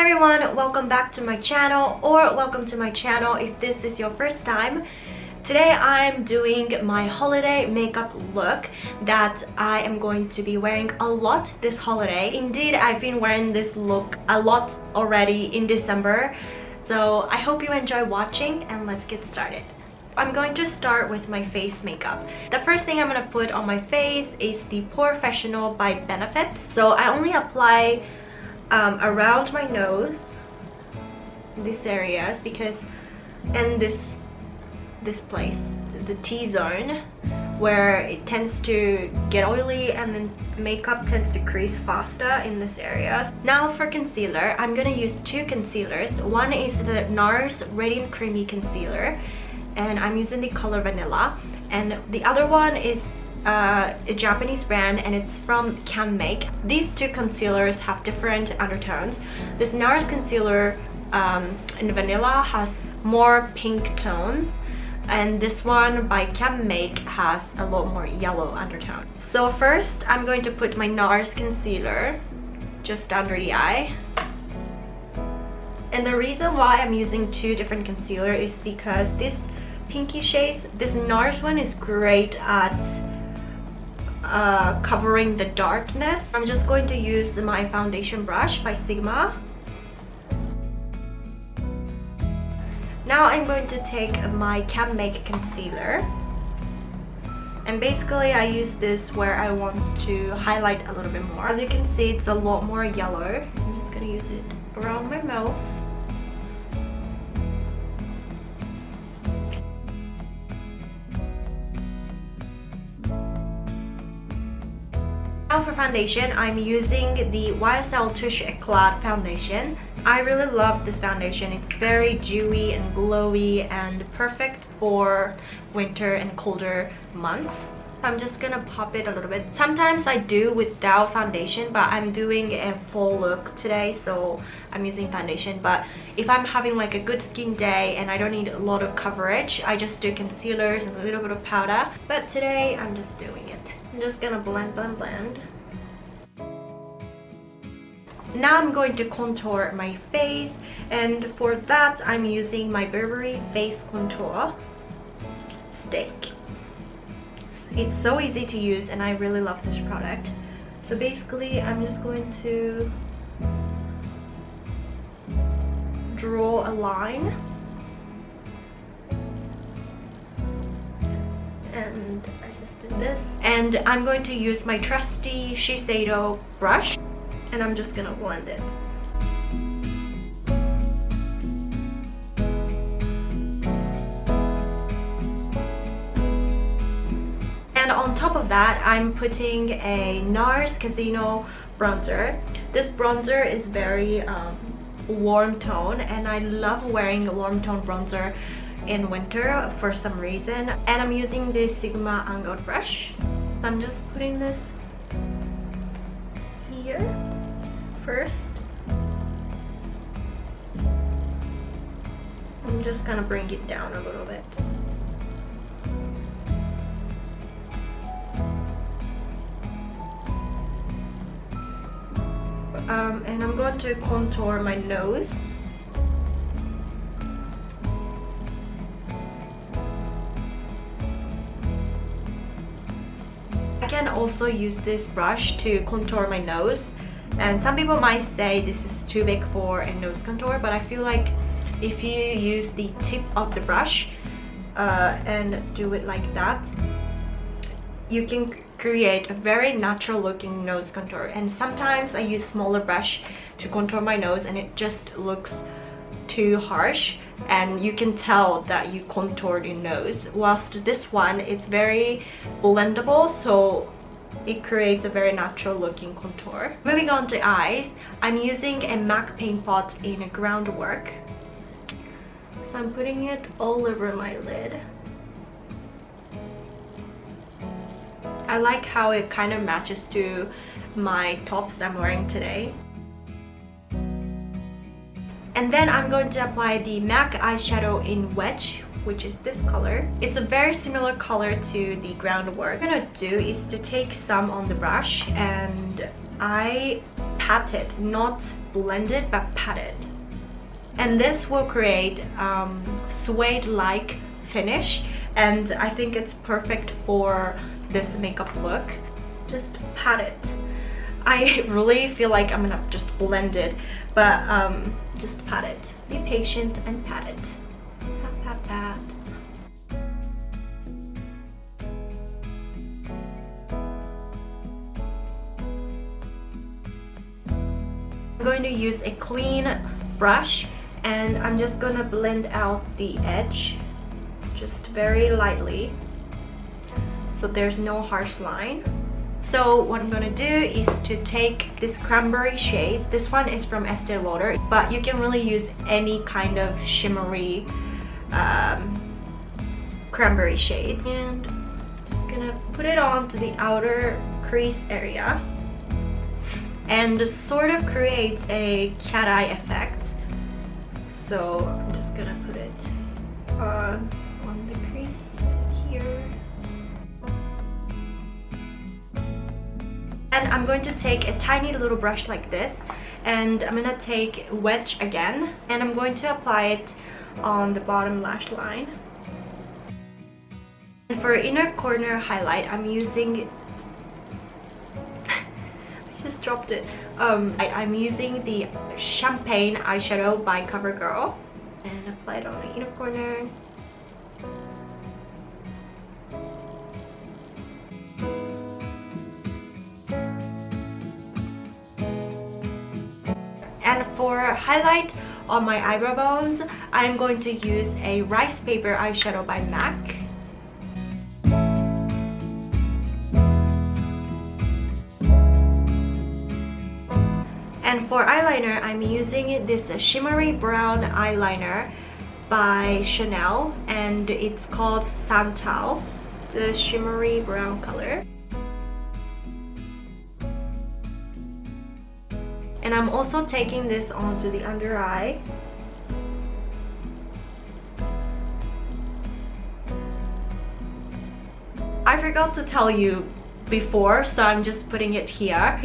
Hi everyone, welcome back to my channel, or welcome to my channel if this is your first time. Today I'm doing my holiday makeup look that I am going to be wearing a lot this holiday. Indeed, I've been wearing this look a lot already in December, so I hope you enjoy watching and let's get started. I'm going to start with my face makeup. The first thing I'm going to put on my face is the Professional by Benefit. So I only apply around my nose, these areas, because and this place, the T-zone, where it tends to get oily and then makeup tends to crease faster in this area. Now for concealer, I'm gonna use two concealers. One is the NARS Radiant Creamy Concealer, and I'm using the color Vanilla, and the other one is a Japanese brand and it's from CANMAKE. These two concealers have different undertones. This NARS concealer in Vanilla has more pink tones, and this one by CANMAKE has a lot more yellow undertone. So first I'm going to put my NARS concealer just under the eye. And the reason why I'm using two different concealers is because this pinky shade, this NARS one, is great at covering the darkness. I'm just going to use my foundation brush by Sigma. Now I'm going to take my CANMAKE concealer, and basically I use this where I want to highlight a little bit more. As you can see, it's a lot more yellow. I'm just going to use it around my mouth. Now for foundation, I'm using the YSL Touche Eclat foundation. I really love this foundation. It's very dewy and glowy and perfect for winter and colder months. I'm just gonna pop it a little bit. Sometimes I do without foundation, but I'm doing a full look today, so I'm using foundation. But if I'm having like a good skin day and I don't need a lot of coverage, I just do concealers and a little bit of powder. But today I'm just doing it. I'm just gonna blend. Now I'm going to contour my face, and for that I'm using my Burberry face contour stick. It's so easy to use and I really love this product. So basically I'm just going to draw a line, and I just did this, and I'm going to use my trusty Shiseido brush, and I'm just gonna blend it. And on top of that, I'm putting a NARS Casino bronzer. This bronzer is very warm tone, and I love wearing a warm tone bronzer in winter for some reason. And I'm using this Sigma angled brush. I'm just putting this here first. I'm just gonna bring it down a little bit. And I'm going to contour my nose. I can also use this brush to contour my nose, and some people might say this is too big for a nose contour, but I feel like if you use the tip of the brush and do it like that, you can create a very natural looking nose contour. And sometimes I use smaller brush to contour my nose and it just looks too harsh, and you can tell that you contoured your nose, whilst this one, it's very blendable, so it creates a very natural looking contour. Moving on to eyes, I'm using a MAC paint pot in a Groundwork. So I'm putting it all over my lid. I like how it kind of matches to my tops I'm wearing today. And then I'm going to apply the MAC eyeshadow in Wedge, which is this color. It's a very similar color to the Groundwork. What I'm gonna do is to take some on the brush, and I patted, not blended but patted. And this will create suede-like finish, and I think it's perfect for this makeup look. Just pat it. I really feel like I'm gonna just blend it, but just pat it. Be patient and pat it. Pat, pat, pat. I'm going to use a clean brush, and I'm just gonna blend out the edge just very lightly so there's no harsh line. So what I'm gonna do is to take this cranberry shade. This one is from Estee Lauder, but you can really use any kind of shimmery cranberry shades, and just gonna put it on to the outer crease area, and this sort of creates a cat eye effect. So I'm just gonna put it on the crease here. And I'm going to take a tiny little brush like this, and I'm gonna take Wedge again, and I'm going to apply it on the bottom lash line. And for inner corner highlight, I'm using I just dropped it. I'm using the Champagne eyeshadow by Covergirl, and apply it on the inner corner. And for highlight on my eyebrow bones, I'm going to use a Ricepaper eyeshadow by MAC. And for eyeliner, I'm using this shimmery brown eyeliner by Chanel, and it's called Santal, the shimmery brown color. And I'm also taking this onto the under eye. I forgot to tell you before, so I'm just putting it here.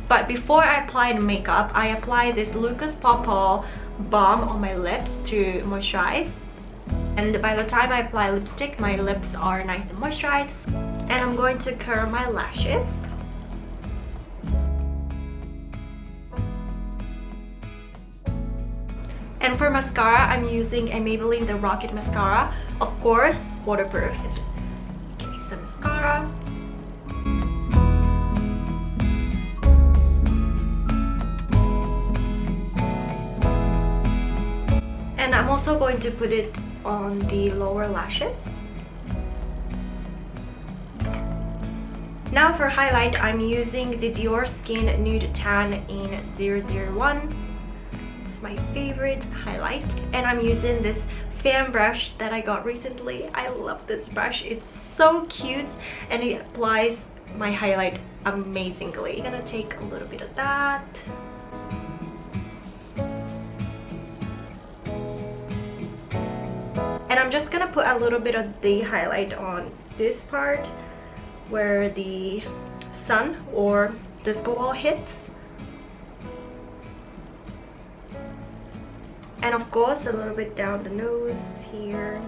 But before I apply the makeup, I apply this Lucas Papaw balm on my lips to moisturize. And by the time I apply lipstick, my lips are nice and moisturized. And I'm going to curl my lashes. And for mascara, I'm using a Maybelline The Rocket Mascara. Of course, waterproof. Okay, some mascara. And I'm also going to put it on the lower lashes. Now for highlight, I'm using the Dior Skin Nude Tan in 001. It's my favorite highlight. And I'm using this fan brush that I got recently. I love this brush. It's so cute and it applies my highlight amazingly. I'm gonna take a little bit of that. And I'm just gonna put a little bit of the highlight on this part where the sun or disco ball hits. And of course a little bit down the nose here,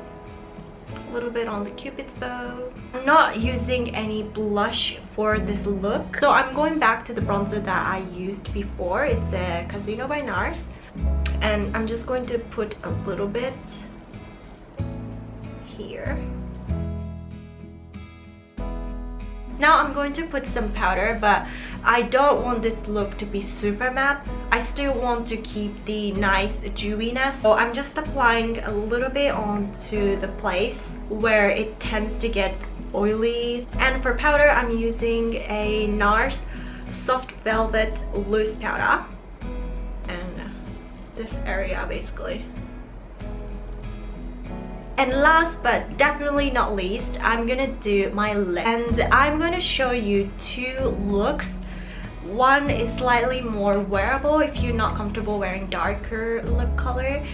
a little bit on the cupid's bow. I'm not using any blush for this look, so I'm going back to the bronzer that I used before. It's a Casino by NARS, and I'm just going to put a little bit here. Now I'm going to put some powder, but I don't want this look to be super matte. I still want to keep the nice dewiness, so I'm just applying a little bit onto the place where it tends to get oily. And for powder, I'm using a NARS Soft Velvet Loose Powder, and this area basically. And last but definitely not least, I'm gonna do my lip, and I'm gonna show you two looks. One is slightly more wearable if you're not comfortable wearing darker lip color.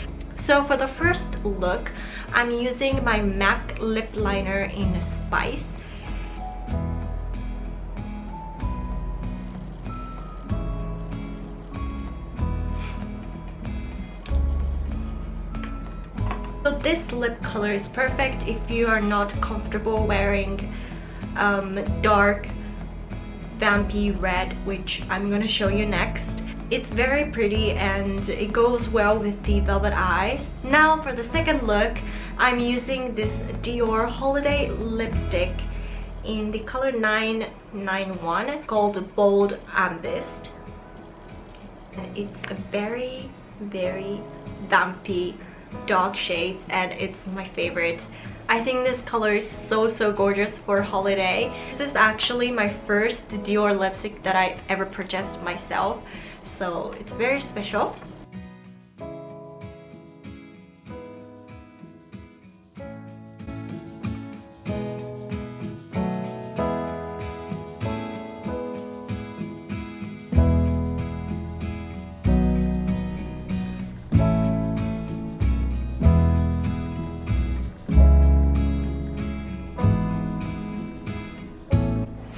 So for the first look, I'm using my MAC lip liner in Spice. So this lip color is perfect if you are not comfortable wearing dark vampy red, which I'm gonna show you next. It's very pretty and it goes well with the velvet eyes. Now for the second look, I'm using this Dior Holiday lipstick in the color 991 called Bold Amethyst. It's a very vampy dark shades and it's my favorite. I think this color is so gorgeous for holiday. This is actually my first Dior lipstick that I ever purchased myself, so it's very special.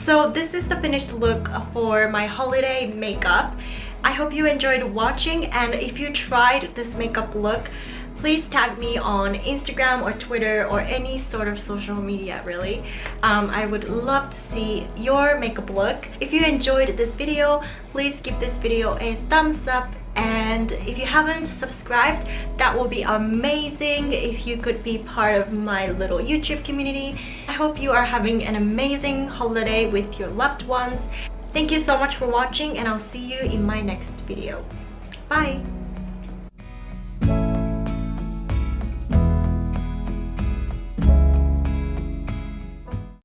So this is the finished look for my holiday makeup. I hope you enjoyed watching, and if you tried this makeup look, please tag me on Instagram or Twitter or any sort of social media really. I would love to see your makeup look. If you enjoyed this video, please give this video a thumbs up, and if you haven't subscribed, that will be amazing if you could be part of my little YouTube community. I hope you are having an amazing holiday with your loved ones. Thank you so much for watching, and I'll see you in my next video. Bye!